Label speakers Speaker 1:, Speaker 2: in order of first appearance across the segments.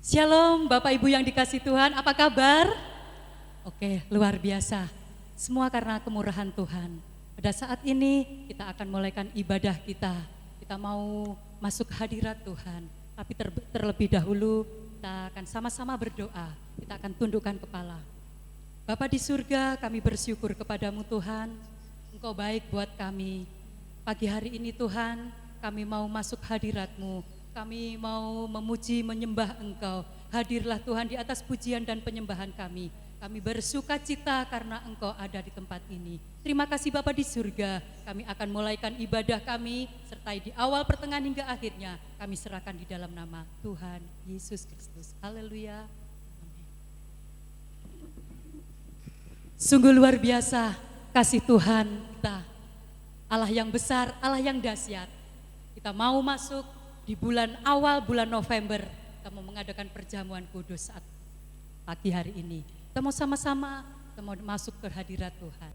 Speaker 1: Shalom Bapak Ibu yang dikasih Tuhan, apa kabar? Oke, luar biasa. Semua karena kemurahan Tuhan. Pada saat ini kita akan mulaikan ibadah kita. Kita mau masuk hadirat Tuhan. Tapi terlebih dahulu kita akan sama-sama berdoa. Kita akan tundukkan kepala. Bapa di surga, kami bersyukur kepadamu Tuhan. Engkau baik buat kami. Pagi hari ini Tuhan, kami mau masuk hadirat-Mu. Kami mau memuji, menyembah Engkau. Hadirlah Tuhan di atas pujian dan penyembahan kami. Kami bersuka cita karena Engkau ada di tempat ini. Terima kasih Bapa di surga. Kami akan mulaikan ibadah kami, sertai di awal, pertengahan hingga akhirnya. Kami serahkan di dalam nama Tuhan Yesus Kristus. Haleluya. Amin. Sungguh luar biasa kasih Tuhan kita. Allah yang besar, Allah yang dahsyat. Kita mau masuk di bulan awal bulan November, kita mau mengadakan perjamuan kudus saat pagi hari ini. Kita mau sama-sama, kita mau masuk ke hadirat Tuhan.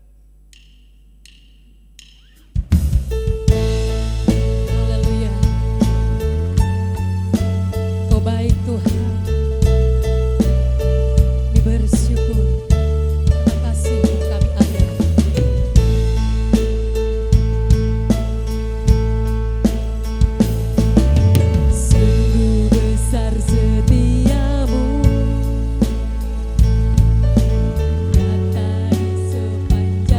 Speaker 1: Haleluya. Kau baik Tuhan. Kami bersyukur. Terima kasih kami ada. Sungguh besar setiamu, nyata di sepanjang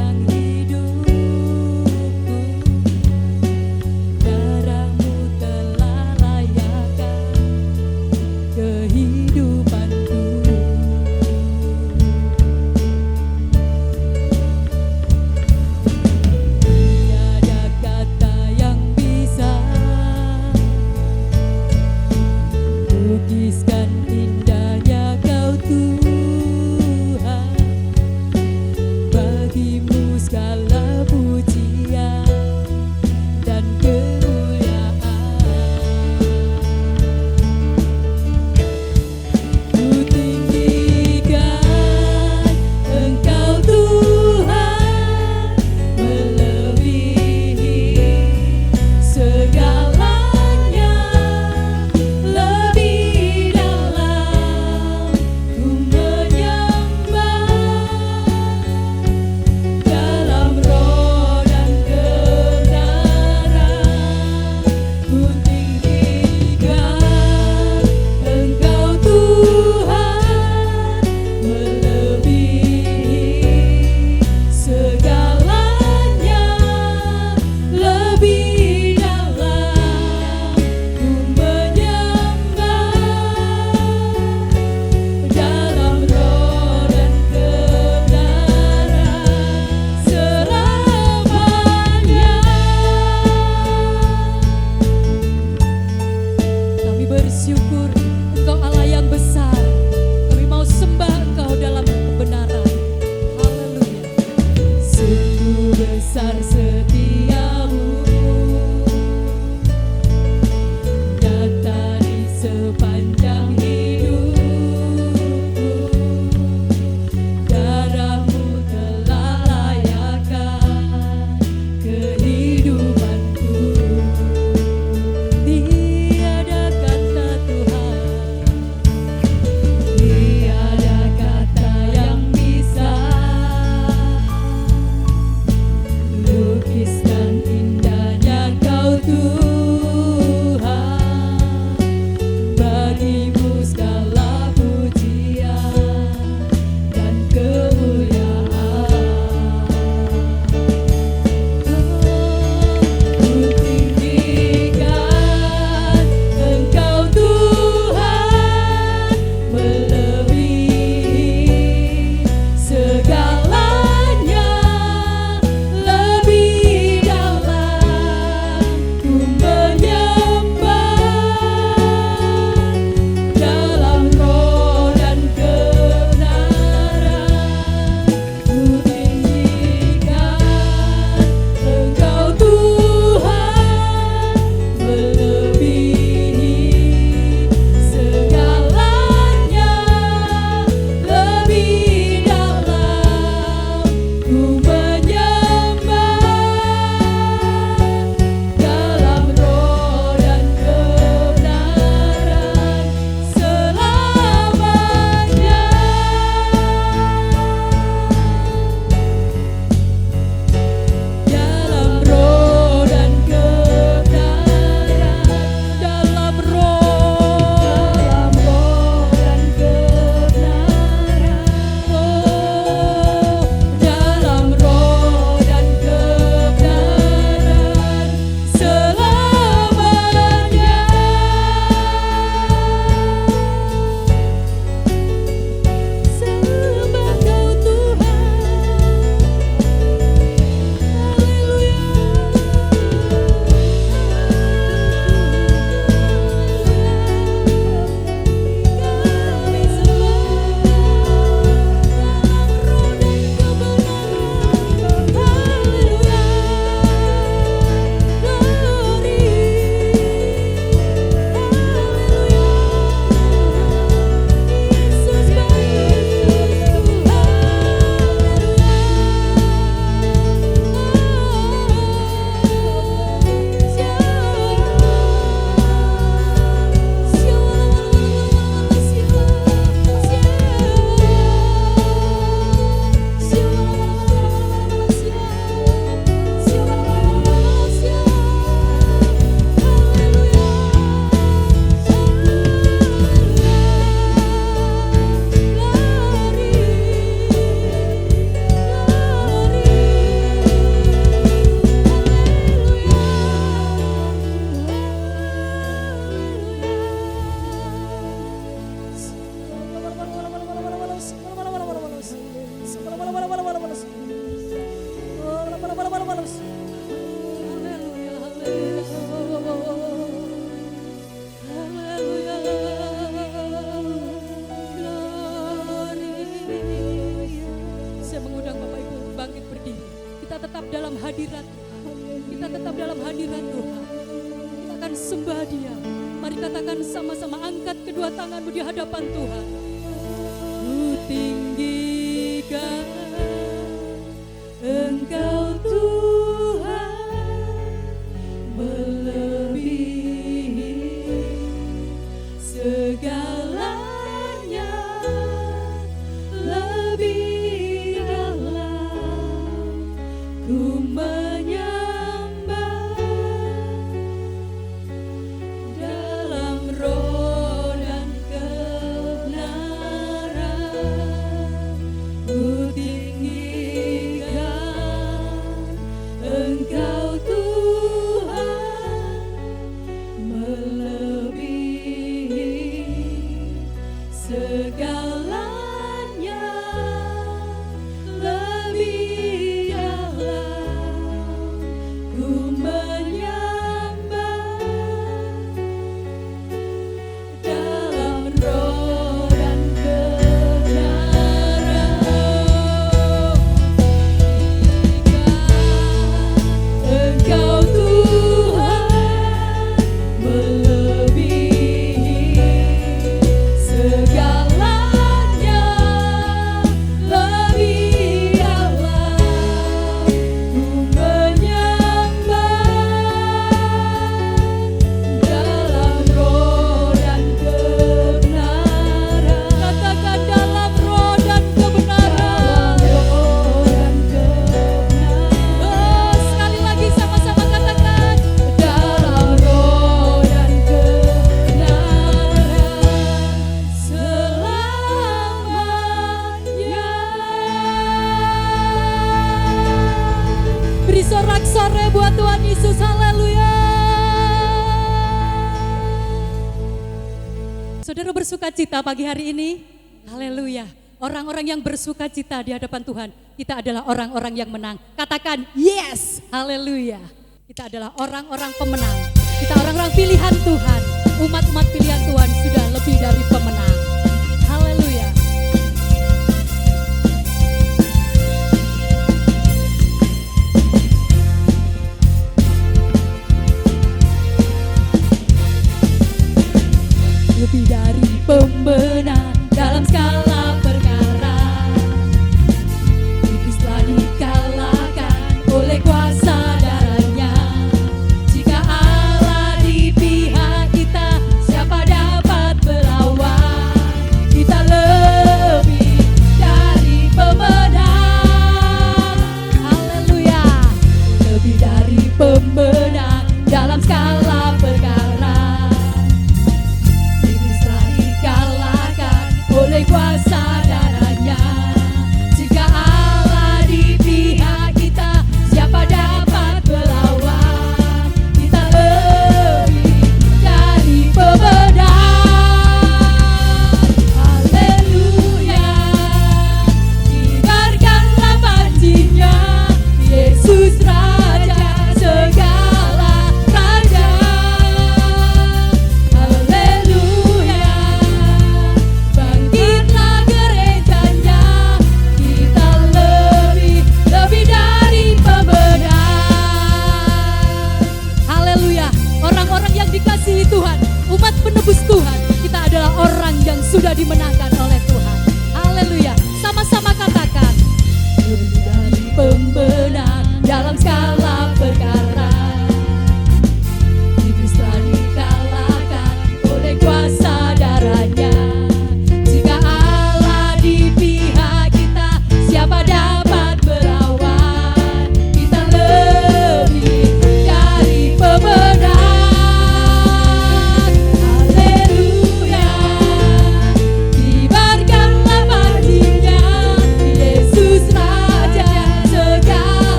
Speaker 1: kita tetap dalam hadirat Tuhan. Kita tetap dalam hadirat Tuhan. Kita akan sembah Dia. Mari katakan sama-sama, angkat kedua tanganmu di hadapan Tuhan. Ku tinggikan Engkau Tuhan, melebihi segalanya, lebih dalam ku menyembah dalam roh dan kebenaran. Ku tinggikan Engkau Tuhan, melebihi segalanya, lebih dalam ku menyembah dalam roh dan kebenaran. Engkau Tuhan, melebihi segalanya, lebih dalam ku menyembah dalam roh dan kebenaran. Katakan dalam roh dan kebenaran. Oh, sekali lagi sama-sama katakan dalam roh dan kebenaran selamanya. Beri sorak-sorai buat Tuhan Yesus, haleluya. Saudara bersuka cita pagi hari ini? Haleluya. Orang-orang yang bersuka cita di hadapan Tuhan, kita adalah orang-orang yang menang. Katakan yes, haleluya. Kita adalah orang-orang pemenang. Kita orang-orang pilihan Tuhan. Umat-umat pilihan Tuhan sudah lebih dari pemenang. Haleluya. Lebih dari pemenang dalam skala perkara, iblis telah dikalahkan oleh kuasa darahnya. Jika Allah di pihak kita, siapa dapat melawan?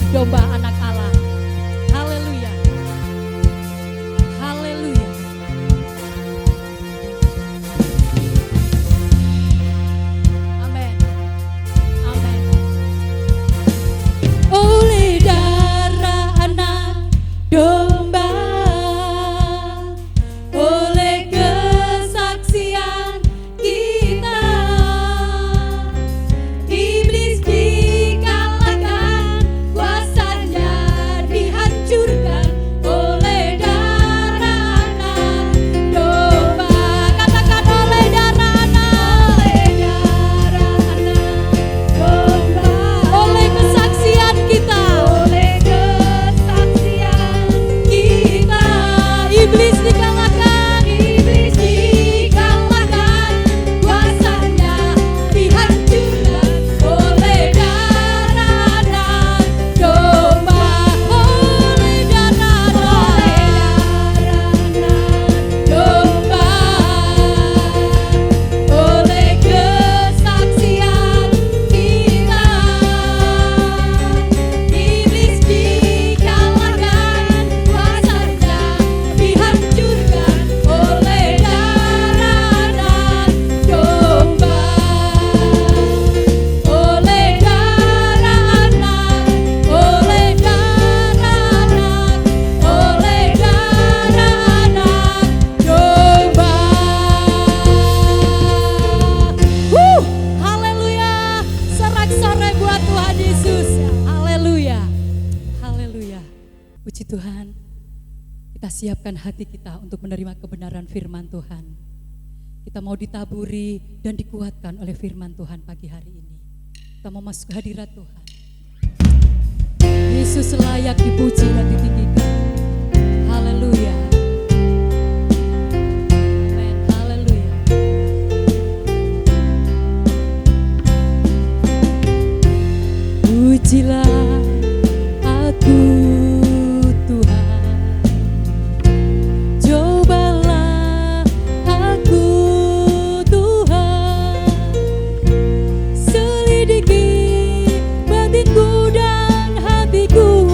Speaker 1: domba anak Allah. Haleluya. Haleluya. Amin. Amin. Oleh darah anak domba, oleh kesaksian kita, iblis dikalahkan, kuasanya dihancurkan oleh darah anak domba. Katakan oleh darah anak domba, oleh kesaksian kita, iblis dikalahkan, kuasanya dihancurkan oleh darah anak domba, oleh darah domba, oleh kesaksian kita, iblis dikalahkan, kuasanya dihancurkan oleh darah anak domba, oleh darah anak, oleh darah anak, oleh darah anak domba. Haleluya, sorak-sorai buat Tuhan Yesus. Haleluya, haleluya. Puji Tuhan. Kita siapkan hati kita untuk menerima kebenaran firman Tuhan. Kita mau ditaburi dan dikuatkan oleh firman Tuhan pagi hari ini. Kita mau masuk ke hadirat Tuhan. Yesus layak dipuji dan ditinggikan. Haleluya. Amin. Haleluya. Pujilah aku Tuhan, cobalah aku Tuhan, selidiki batinku dan hatiku,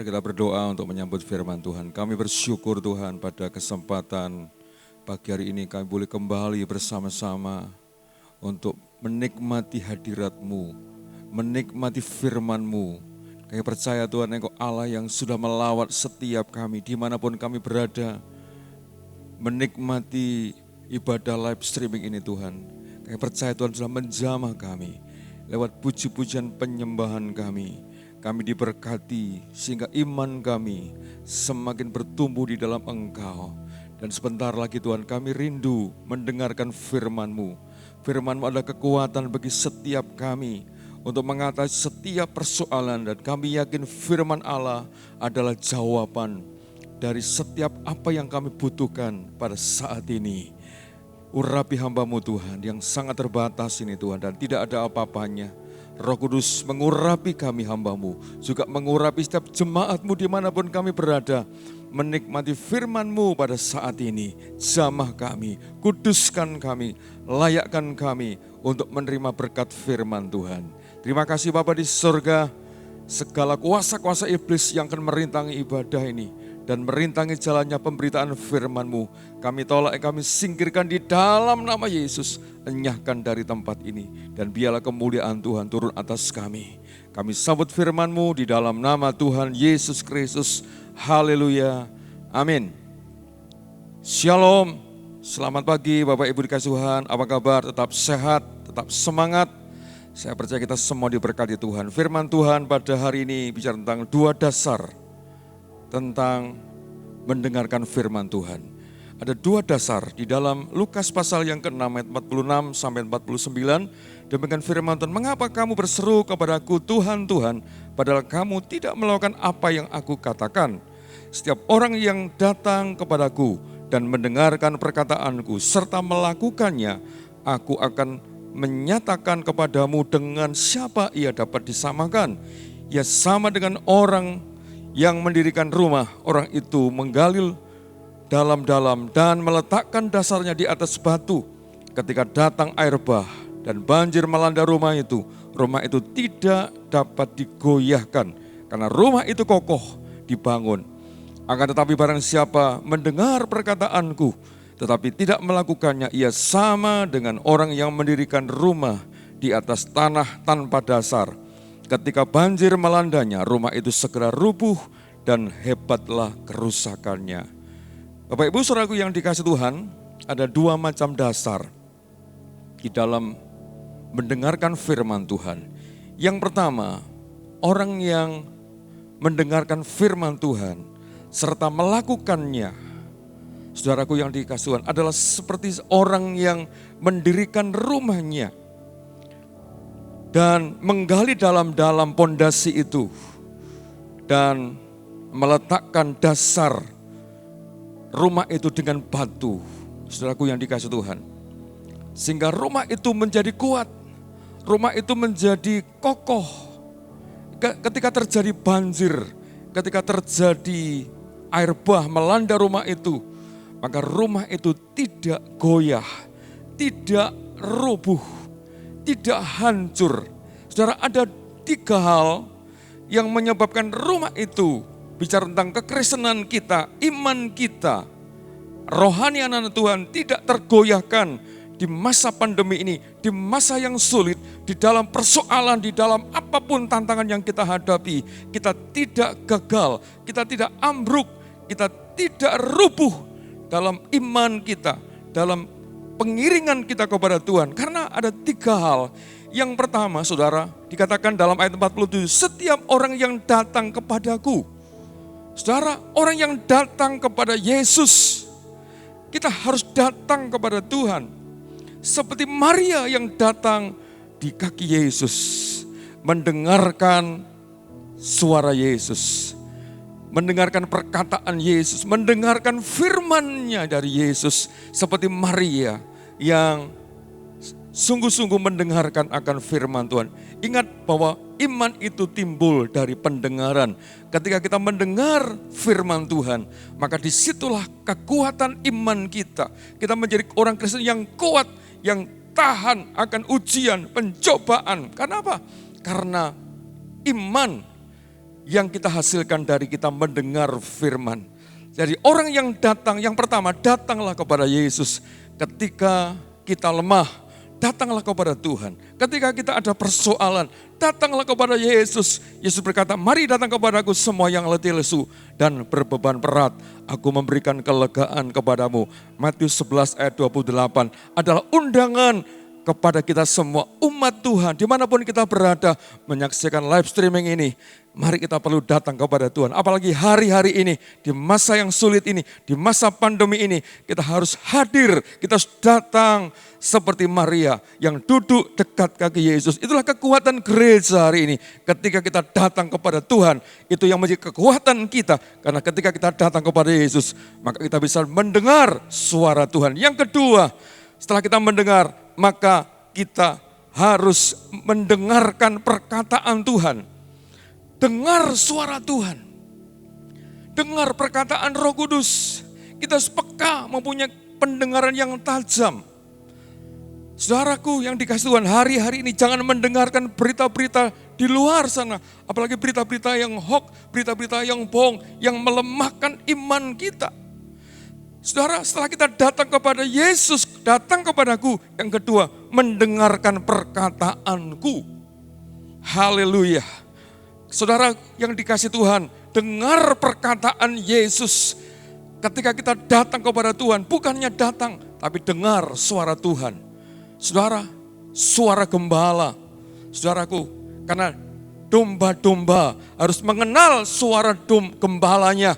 Speaker 2: Mari kita berdoa untuk menyambut firman Tuhan. Kami bersyukur Tuhan pada kesempatan pagi hari ini kami boleh kembali bersama-sama untuk menikmati hadirat-Mu, menikmati firman-Mu. Kami percaya Tuhan Engkau Allah yang sudah melawat setiap kami dimanapun kami berada, menikmati ibadah live streaming ini Tuhan. Kami percaya Tuhan sudah menjamah kami lewat puji-pujian penyembahan kami. Kami diberkati sehingga iman kami semakin bertumbuh di dalam Engkau. Dan sebentar lagi Tuhan kami rindu mendengarkan firman-Mu. Firman-Mu adalah kekuatan bagi setiap kami untuk mengatasi setiap persoalan. Dan kami yakin firman Allah adalah jawaban dari setiap apa yang kami butuhkan pada saat ini. Urapi hamba-Mu Tuhan yang sangat terbatas ini Tuhan dan tidak ada apa-apanya. Roh Kudus mengurapi kami hamba-Mu, juga mengurapi setiap jemaat-Mu dimanapun kami berada. Menikmati firman-Mu pada saat ini, jamah kami, kuduskan kami, layakkan kami untuk menerima berkat firman Tuhan. Terima kasih Bapa di surga, segala kuasa-kuasa iblis yang akan merintangi ibadah ini dan merintangi jalannya pemberitaan firman-Mu. Kami tolak, kami singkirkan di dalam nama Yesus. Enyahkan dari tempat ini dan biarlah kemuliaan Tuhan turun atas kami. Kami sambut firman-Mu di dalam nama Tuhan Yesus Kristus. Haleluya. Amin. Shalom. Selamat pagi Bapak Ibu dikasih Tuhan. Apa kabar? Tetap sehat, tetap semangat. Saya percaya kita semua diberkati Tuhan. Firman Tuhan pada hari ini bicara tentang dua dasar tentang mendengarkan firman Tuhan. Ada dua dasar di dalam Lukas pasal yang ke-6 ayat 46 sampai 49. Demikian firman Tuhan, mengapa kamu berseru kepadaku Tuhan, Tuhan, padahal kamu tidak melakukan apa yang aku katakan. Setiap orang yang datang kepadaku dan mendengarkan perkataanku serta melakukannya, aku akan menyatakan kepadamu dengan siapa ia dapat disamakan. Ia sama dengan orang yang mendirikan rumah. Orang itu menggali dalam-dalam dan meletakkan dasarnya di atas batu. Ketika datang air bah dan banjir melanda rumah itu tidak dapat digoyahkan karena rumah itu kokoh dibangun. Akan tetapi barang siapa mendengar perkataanku tetapi tidak melakukannya, ia sama dengan orang yang mendirikan rumah di atas tanah tanpa dasar. Ketika banjir melandanya, rumah itu segera rubuh dan hebatlah kerusakannya. Bapak Ibu saudaraku yang dikasih Tuhan, ada dua macam dasar di dalam mendengarkan firman Tuhan. Yang pertama, orang yang mendengarkan firman Tuhan serta melakukannya, saudaraku yang dikasih Tuhan, adalah seperti orang yang mendirikan rumahnya dan menggali dalam-dalam pondasi itu dan meletakkan dasar rumah itu dengan batu, saudaraku yang dikasih Tuhan. Sehingga rumah itu menjadi kuat, rumah itu menjadi kokoh. Ketika terjadi banjir, ketika terjadi air bah melanda rumah itu, maka rumah itu tidak goyah, tidak rubuh, tidak hancur. Saudara, ada tiga hal yang menyebabkan rumah itu, bicara tentang kekristenan kita, iman kita, rohani anak Tuhan tidak tergoyahkan di masa pandemi ini, di masa yang sulit, di dalam persoalan, di dalam apapun tantangan yang kita hadapi. Kita tidak gagal, kita tidak ambruk, kita tidak rubuh dalam iman kita, dalam pengiringan kita kepada Tuhan. Karena ada tiga hal. Yang pertama, saudara, dikatakan dalam ayat 47, setiap orang yang datang kepadaku. Saudara, orang yang datang kepada Yesus, kita harus datang kepada Tuhan. Seperti Maria yang datang di kaki Yesus, mendengarkan suara Yesus, mendengarkan perkataan Yesus, mendengarkan firman-Nya dari Yesus. Seperti Maria yang sungguh-sungguh mendengarkan akan firman Tuhan. Ingat bahwa iman itu timbul dari pendengaran. Ketika kita mendengar firman Tuhan, maka disitulah kekuatan iman kita. Kita menjadi orang Kristen yang kuat, yang tahan akan ujian, pencobaan. Karena apa? Karena iman yang kita hasilkan dari kita mendengar firman. Jadi orang yang datang, yang pertama datanglah kepada Yesus ketika kita lemah, datanglah kepada Tuhan. Ketika kita ada persoalan, datanglah kepada Yesus. Yesus berkata, mari datang kepadaku semua yang letih lesu dan berbeban berat. Aku memberikan kelegaan kepadamu. Matius 11 ayat 28 adalah undangan kepada kita semua umat Tuhan dimanapun kita berada menyaksikan live streaming ini. Mari kita perlu datang kepada Tuhan. Apalagi hari-hari ini, di masa yang sulit ini, di masa pandemi ini, kita harus hadir, kita harus datang seperti Maria yang duduk dekat kaki Yesus. Itulah kekuatan gereja hari ini. Ketika kita datang kepada Tuhan, itu yang menjadi kekuatan kita. Karena ketika kita datang kepada Yesus, maka kita bisa mendengar suara Tuhan. Yang kedua, setelah kita mendengar, maka kita harus mendengarkan perkataan Tuhan. Dengar suara Tuhan. Dengar perkataan Roh Kudus. Kita peka mempunyai pendengaran yang tajam. Saudaraku yang dikasih Tuhan, hari-hari ini jangan mendengarkan berita-berita di luar sana. Apalagi berita-berita yang hoax, berita-berita yang bohong, yang melemahkan iman kita. Saudara, setelah kita datang kepada Yesus, datang kepadaku. Yang kedua, mendengarkan perkataanku. Haleluya. Saudara yang dikasih Tuhan, dengar perkataan Yesus. Ketika kita datang kepada Tuhan, bukannya datang, tapi dengar suara Tuhan. Saudara, suara gembala. Saudaraku, karena domba-domba harus mengenal suara gembalanya.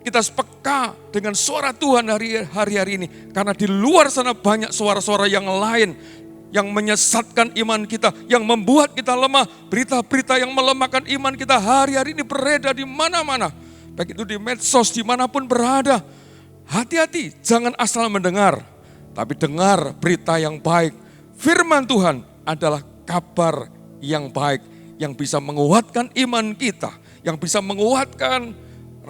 Speaker 2: Kita peka dengan suara Tuhan hari-hari ini. Karena di luar sana banyak suara-suara yang lain yang menyesatkan iman kita, yang membuat kita lemah. Berita-berita yang melemahkan iman kita hari-hari ini beredar di mana-mana. Baik itu di medsos, dimanapun berada. Hati-hati, jangan asal mendengar, tapi dengar berita yang baik. Firman Tuhan adalah kabar yang baik, yang bisa menguatkan iman kita, yang bisa menguatkan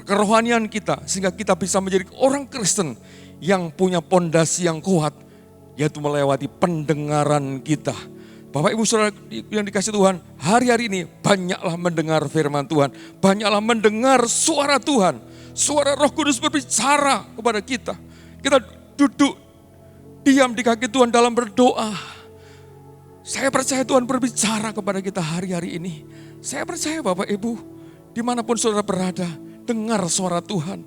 Speaker 2: kerohanian kita, sehingga kita bisa menjadi orang Kristen yang punya pondasi yang kuat, yaitu melewati pendengaran kita. Bapak Ibu Saudara yang dikasih Tuhan, hari-hari ini banyaklah mendengar firman Tuhan, banyaklah mendengar suara Tuhan, suara Roh Kudus berbicara kepada kita. Kita duduk diam di kaki Tuhan dalam berdoa. Saya percaya Tuhan berbicara kepada kita hari-hari ini. Saya percaya Bapak Ibu, dimanapun saudara berada, dengar suara Tuhan.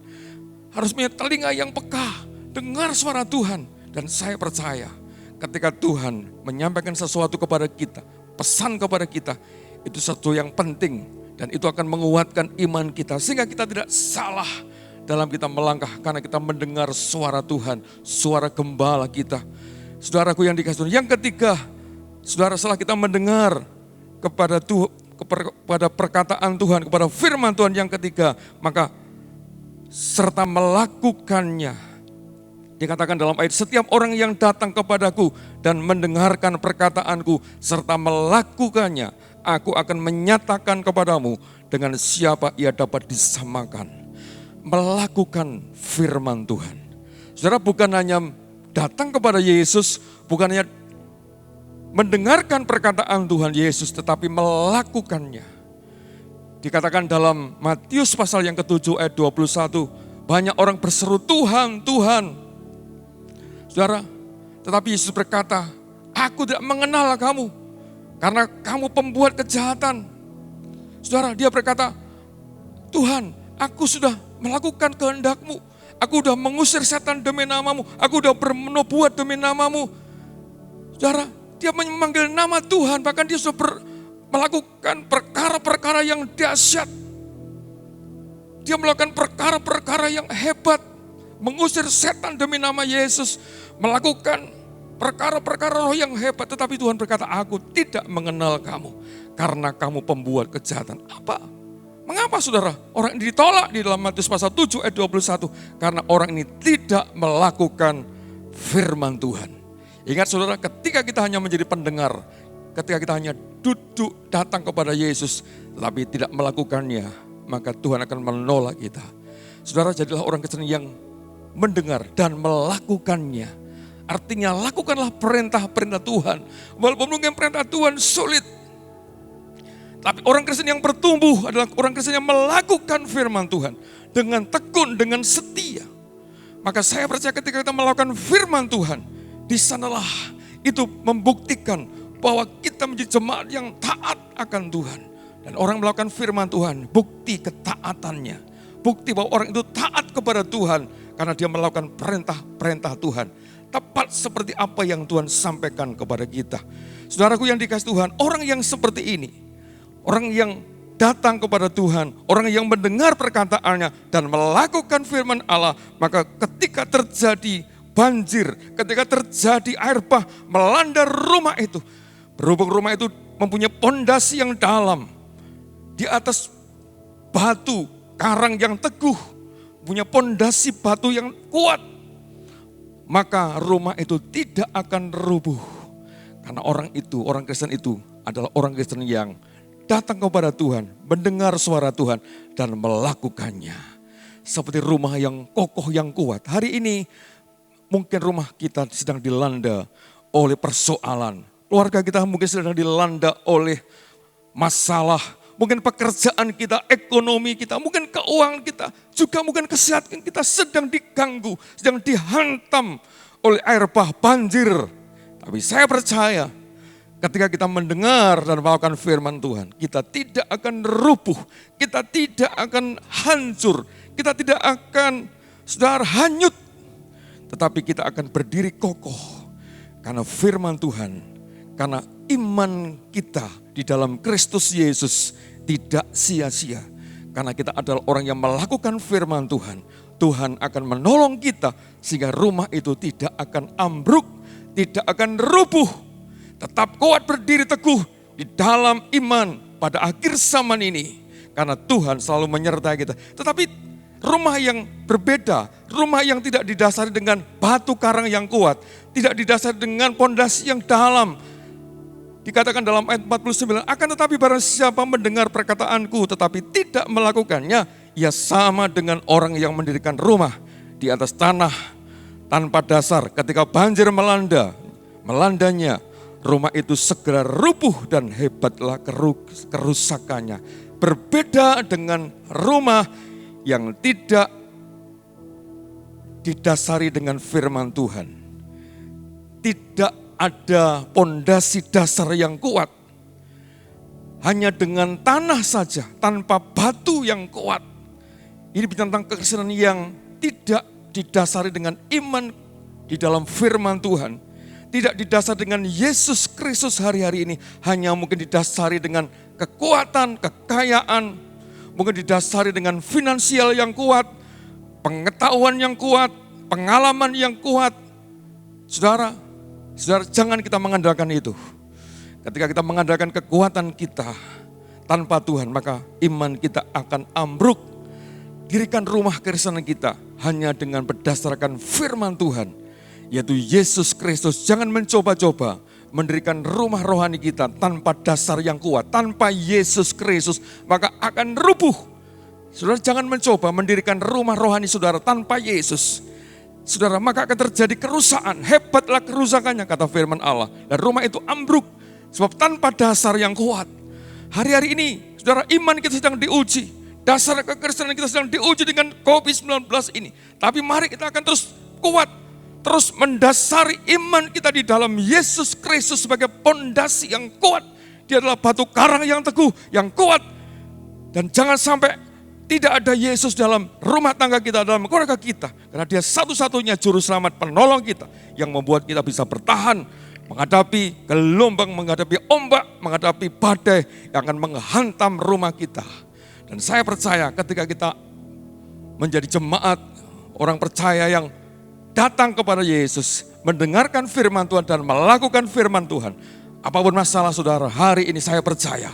Speaker 2: Harus punya telinga yang peka, dengar suara Tuhan. Dan saya percaya ketika Tuhan menyampaikan sesuatu kepada kita, pesan kepada kita, itu sesuatu yang penting. Dan itu akan menguatkan iman kita. Sehingga kita tidak salah dalam kita melangkah karena kita mendengar suara Tuhan, suara gembala kita. Saudaraku yang dikasih Tuhan. Yang ketiga, saudara, setelah kita mendengar kepada perkataan Tuhan, kepada firman Tuhan, yang ketiga, maka serta melakukannya. Dikatakan dalam ayat, setiap orang yang datang kepadaku dan mendengarkan perkataanku serta melakukannya, aku akan menyatakan kepadamu dengan siapa ia dapat disamakan. Melakukan firman Tuhan. Saudara, bukan hanya datang kepada Yesus, bukan hanya mendengarkan perkataan Tuhan Yesus, tetapi melakukannya. Dikatakan dalam Matius pasal yang ke-7 ayat 21, banyak orang berseru, Tuhan, Tuhan. Saudara, tetapi Yesus berkata, aku tidak mengenal kamu, karena kamu pembuat kejahatan. Saudara, dia berkata, Tuhan, aku sudah melakukan kehendak-Mu. Aku sudah mengusir setan demi nama-Mu. Aku sudah bernubuat demi nama-Mu. Saudara, dia memanggil nama Tuhan, bahkan dia sudah melakukan perkara-perkara yang dahsyat. Dia melakukan perkara-perkara yang hebat, mengusir setan demi nama Yesus, melakukan perkara-perkara roh yang hebat. Tetapi Tuhan berkata, aku tidak mengenal kamu, karena kamu pembuat kejahatan. Apa? Mengapa saudara? Orang ini ditolak di dalam Matius pasal 7 ayat 21. Karena orang ini tidak melakukan firman Tuhan. Ingat saudara, ketika kita hanya menjadi pendengar, ketika kita hanya duduk datang kepada Yesus, tetapi tidak melakukannya, maka Tuhan akan menolak kita. Saudara, jadilah orang Kristen yang mendengar dan melakukannya. Artinya lakukanlah perintah-perintah Tuhan. Walaupun mungkin perintah Tuhan sulit, Tapi orang Kristen yang bertumbuh adalah orang Kristen yang melakukan firman Tuhan dengan tekun, dengan setia. Maka saya percaya ketika kita melakukan firman Tuhan, di sanalah itu membuktikan bahwa kita menjadi jemaat yang taat akan Tuhan. Dan orang melakukan firman Tuhan, bukti ketaatannya. Bukti bahwa orang itu taat kepada Tuhan karena dia melakukan perintah-perintah Tuhan. Tepat seperti apa yang Tuhan sampaikan kepada kita. Saudaraku yang dikasihi Tuhan, orang yang seperti ini, orang yang datang kepada Tuhan, orang yang mendengar perkataannya dan melakukan firman Allah, maka ketika terjadi banjir, ketika terjadi air bah melanda rumah itu, berhubung rumah itu mempunyai pondasi yang dalam, di atas batu, karang yang teguh, punya pondasi batu yang kuat, maka rumah itu tidak akan rubuh. Karena orang Kristen itu adalah orang Kristen yang datang kepada Tuhan, mendengar suara Tuhan dan melakukannya. Seperti rumah yang kokoh, yang kuat. Hari ini mungkin rumah kita sedang dilanda oleh persoalan. Keluarga kita mungkin sedang dilanda oleh masalah. Mungkin pekerjaan kita, ekonomi kita, mungkin keuangan kita, juga mungkin kesehatan kita sedang diganggu, sedang dihantam oleh air bah banjir. Tapi saya percaya ketika kita mendengar dan melakukan firman Tuhan, kita tidak akan rubuh, kita tidak akan hancur, kita tidak akan hanyut. Tetapi kita akan berdiri kokoh karena firman Tuhan, karena iman kita di dalam Kristus Yesus tidak sia-sia. Karena kita adalah orang yang melakukan firman Tuhan. Tuhan akan menolong kita sehingga rumah itu tidak akan ambruk, tidak akan rubuh. Tetap kuat berdiri teguh di dalam iman pada akhir zaman ini. Karena Tuhan selalu menyertai kita. Tetapi rumah yang berbeda, rumah yang tidak didasari dengan batu karang yang kuat, tidak didasari dengan pondasi yang dalam. Dikatakan dalam ayat 49, akan tetapi barang siapa mendengar perkataanku tetapi tidak melakukannya, ia sama dengan orang yang mendirikan rumah di atas tanah tanpa dasar. Ketika banjir melandanya, rumah itu segera rubuh dan hebatlah kerusakannya. Berbeda dengan rumah yang tidak didasari dengan firman Tuhan. Tidak ada pondasi dasar yang kuat. Hanya dengan tanah saja, tanpa batu yang kuat. Ini tentang kekristenan yang tidak didasari dengan iman di dalam firman Tuhan. Tidak didasari dengan Yesus Kristus hari-hari ini. Hanya mungkin didasari dengan kekuatan, kekayaan. Mungkin didasari dengan finansial yang kuat, pengetahuan yang kuat, pengalaman yang kuat. Saudara, jangan kita mengandalkan itu. Ketika kita mengandalkan kekuatan kita tanpa Tuhan, maka iman kita akan ambruk. Dirikan rumah kekristenan kita hanya dengan berdasarkan firman Tuhan, yaitu Yesus Kristus. Jangan mencoba-coba mendirikan rumah rohani kita tanpa dasar yang kuat, tanpa Yesus Kristus, maka akan rubuh. Saudara, jangan mencoba mendirikan rumah rohani saudara tanpa Yesus. Saudara, maka akan terjadi kerusakan, hebatlah kerusakannya kata firman Allah. Dan rumah itu ambruk, sebab tanpa dasar yang kuat. Hari-hari ini, saudara, iman kita sedang diuji. Dasar kekristenan kita sedang diuji dengan COVID-19 ini. Tapi mari kita akan terus kuat, terus mendasari iman kita di dalam Yesus Kristus sebagai pondasi yang kuat. Dia adalah batu karang yang teguh, yang kuat. Dan jangan sampai tidak ada Yesus dalam rumah tangga kita, dalam keluarga kita. Karena dia satu-satunya juru selamat penolong kita yang membuat kita bisa bertahan menghadapi gelombang, menghadapi ombak, menghadapi badai yang akan menghantam rumah kita. Dan saya percaya ketika kita menjadi jemaat, orang percaya yang datang kepada Yesus, mendengarkan firman Tuhan dan melakukan firman Tuhan. Apapun masalah saudara, hari ini saya percaya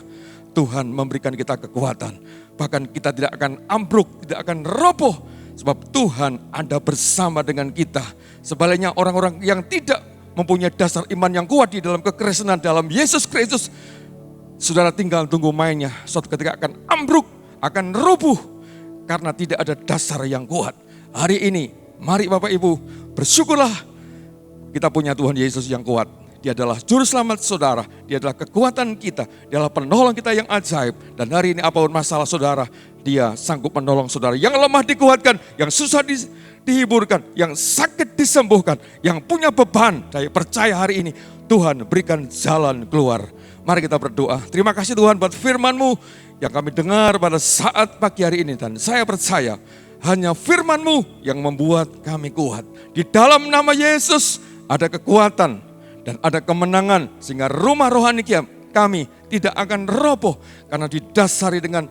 Speaker 2: Tuhan memberikan kita kekuatan. Bahkan kita tidak akan ambruk, tidak akan roboh. Sebab Tuhan ada bersama dengan kita. Sebaliknya orang-orang yang tidak mempunyai dasar iman yang kuat di dalam kekristenan dalam Yesus Kristus, saudara tinggal tunggu mainnya. Suatu ketika akan ambruk, akan rubuh. Karena tidak ada dasar yang kuat. Hari ini, mari Bapak Ibu, bersyukurlah kita punya Tuhan Yesus yang kuat. Dia adalah juru selamat saudara, dia adalah kekuatan kita, dia adalah penolong kita yang ajaib. Dan hari ini apapun masalah saudara, dia sanggup menolong saudara. Yang lemah dikuatkan, yang susah dihiburkan, yang sakit disembuhkan, yang punya beban. Saya percaya hari ini Tuhan berikan jalan keluar. Mari kita berdoa. Terima kasih Tuhan buat firman-Mu yang kami dengar pada saat pagi hari ini. Dan saya percaya hanya firman-Mu yang membuat kami kuat. Di dalam nama Yesus ada kekuatan dan ada kemenangan. Sehingga rumah rohani kami tidak akan roboh. Karena didasari dengan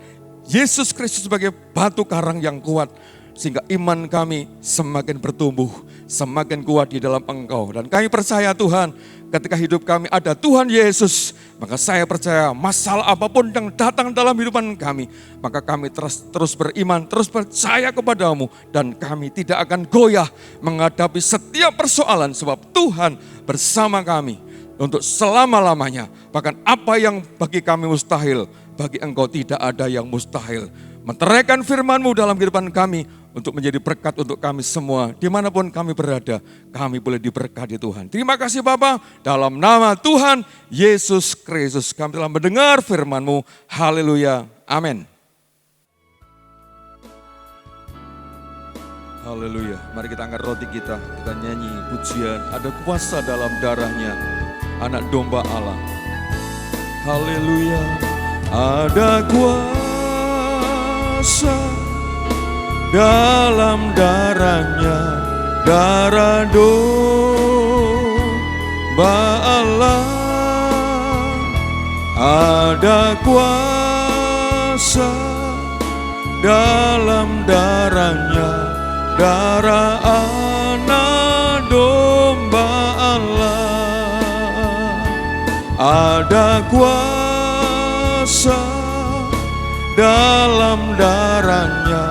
Speaker 2: Yesus Kristus sebagai batu karang yang kuat. Sehingga iman kami semakin bertumbuh, semakin kuat di dalam Engkau. Dan kami percaya Tuhan, ketika hidup kami ada Tuhan Yesus, maka saya percaya masalah apapun yang datang dalam kehidupan kami, maka kami terus beriman, terus percaya kepadamu, dan kami tidak akan goyah menghadapi setiap persoalan, sebab Tuhan bersama kami untuk selama-lamanya. Bahkan apa yang bagi kami mustahil, bagi Engkau tidak ada yang mustahil. Menteraikan firman-Mu dalam kehidupan kami untuk menjadi berkat untuk kami semua. Dimanapun kami berada, kami boleh diberkati Tuhan. Terima kasih Bapa, dalam nama Tuhan Yesus Kristus kami telah mendengar firman-Mu. Haleluya, amin. Haleluya, mari kita angkat roti kita nyanyi pujian. Ada kuasa dalam darahnya, anak domba Allah. Haleluya, ada kuasa dalam darahnya, darah domba Allah. Ada kuasa dalam darahnya, darah anak domba Allah. Ada kuasa dalam darahnya,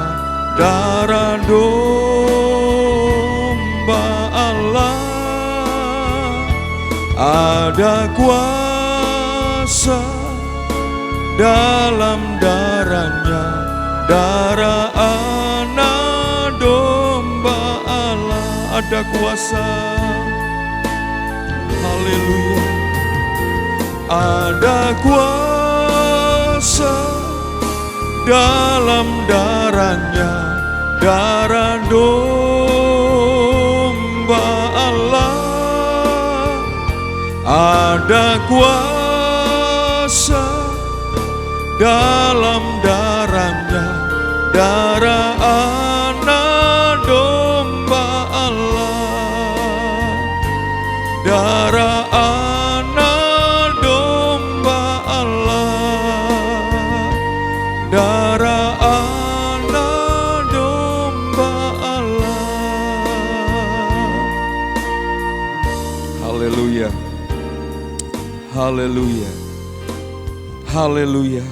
Speaker 2: darah domba Allah. Ada kuasa dalam darahnya, darah anak domba Allah. Ada kuasa, haleluya. Ada kuasa dalam darahnya, darah domba Allah. Ada kuasa dalam darahnya, darah anak domba Allah. Darah anak domba Allah. Darah anak domba Allah. Haleluya. Haleluya. Haleluya.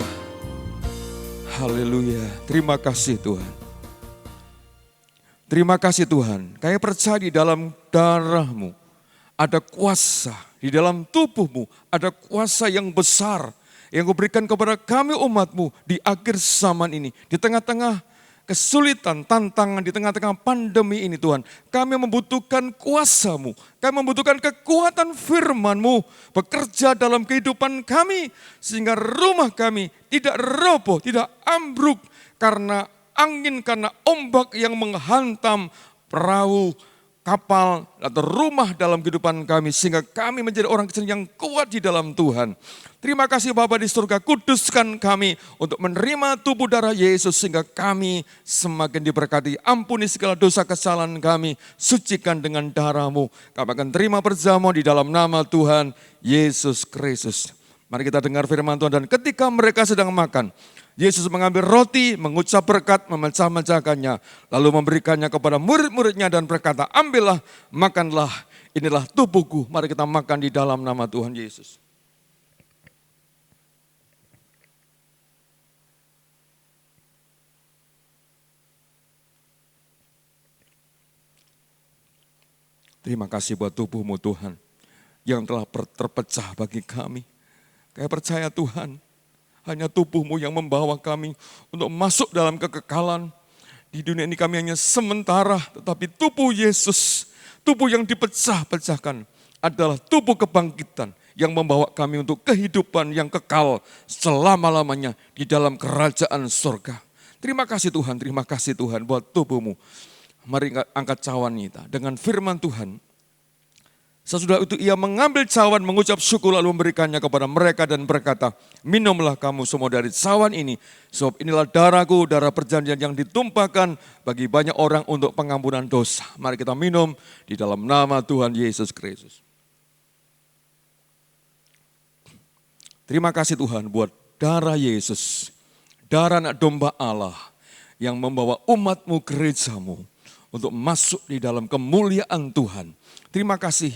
Speaker 2: Haleluya. Terima kasih Tuhan. Terima kasih Tuhan. Kami percaya di dalam darah-Mu ada kuasa, di dalam tubuh-Mu ada kuasa yang besar yang Kau berikan kepada kami umat-Mu di akhir zaman ini. Di tengah-tengah kesulitan, tantangan, di tengah-tengah pandemi ini Tuhan. Kami membutuhkan kuasa-Mu. Kami membutuhkan kekuatan firman-Mu bekerja dalam kehidupan kami. Sehingga rumah kami tidak roboh, tidak ambruk karena angin, karena ombak yang menghantam perahu, kapal, atau rumah dalam kehidupan kami. Sehingga kami menjadi orang Kristen yang kuat di dalam Tuhan. Terima kasih Bapa di surga, kuduskan kami untuk menerima tubuh darah Yesus. Sehingga kami semakin diberkati. Ampuni segala dosa kesalahan kami, sucikan dengan darah-Mu. Kami akan terima perjamuan di dalam nama Tuhan Yesus Kristus. Mari kita dengar firman Tuhan. Dan ketika mereka sedang makan, Yesus mengambil roti, mengucap berkat, memecah-mecahkannya, lalu memberikannya kepada murid-muridnya dan berkata, ambillah, makanlah, inilah tubuhku. Mari kita makan di dalam nama Tuhan Yesus. Terima kasih buat tubuh-Mu Tuhan, yang telah terpecah bagi kami. Kami percaya Tuhan, hanya tubuh-Mu yang membawa kami untuk masuk dalam kekekalan. Di dunia ini kami hanya sementara, tetapi tubuh Yesus, tubuh yang dipecah-pecahkan adalah tubuh kebangkitan yang membawa kami untuk kehidupan yang kekal selama-lamanya di dalam kerajaan surga. Terima kasih Tuhan buat tubuhmu. Mari angkat cawan kita dengan firman Tuhan. Sesudah itu ia mengambil cawan, mengucap syukur lalu memberikannya kepada mereka dan berkata, minumlah kamu semua dari cawan ini, sebab inilah darahku, darah perjanjian yang ditumpahkan bagi banyak orang untuk pengampunan dosa. Mari kita minum di dalam nama Tuhan Yesus Kristus. Terima kasih Tuhan buat darah Yesus, darah anak domba Allah yang membawa umatmu, gerejamu untuk masuk di dalam kemuliaan Tuhan. Terima kasih.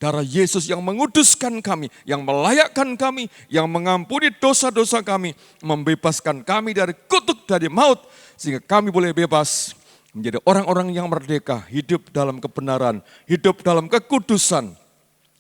Speaker 2: Darah Yesus yang menguduskan kami, yang melayakkan kami, yang mengampuni dosa-dosa kami, membebaskan kami dari kutuk dari maut, sehingga kami boleh bebas menjadi orang-orang yang merdeka, hidup dalam kebenaran, hidup dalam kekudusan,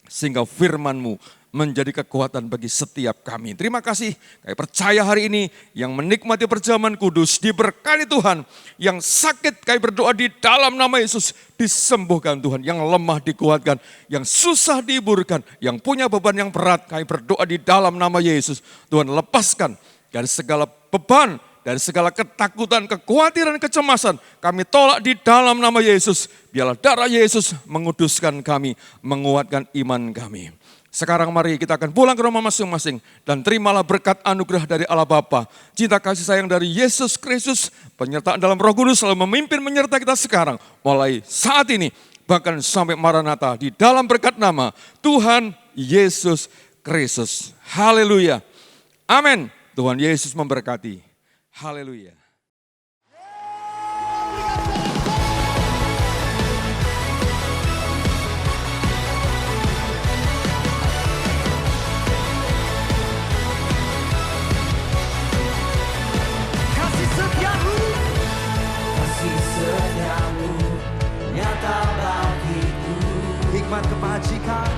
Speaker 2: sehingga firman-Mu menjadi kekuatan bagi setiap kami. Terima kasih, kami percaya hari ini yang menikmati perjamuan kudus diberkati Tuhan. Yang sakit kami berdoa di dalam nama Yesus disembuhkan Tuhan. Yang lemah dikuatkan, yang susah dihiburkan, yang punya beban yang berat kami berdoa di dalam nama Yesus. Tuhan lepaskan dari segala beban, dari segala ketakutan, kekhawatiran, kecemasan. Kami tolak di dalam nama Yesus. Biarlah darah Yesus menguduskan kami, menguatkan iman kami. Sekarang mari kita akan pulang ke rumah masing-masing dan terimalah berkat anugerah dari Allah Bapa, cinta kasih sayang dari Yesus Kristus, penyertaan dalam Roh Kudus selalu memimpin menyertai kita sekarang, mulai saat ini, bahkan sampai Maranatha di dalam berkat nama Tuhan Yesus Kristus. Haleluya. Amin. Tuhan Yesus memberkati. Haleluya.
Speaker 3: Hikmat kebajikan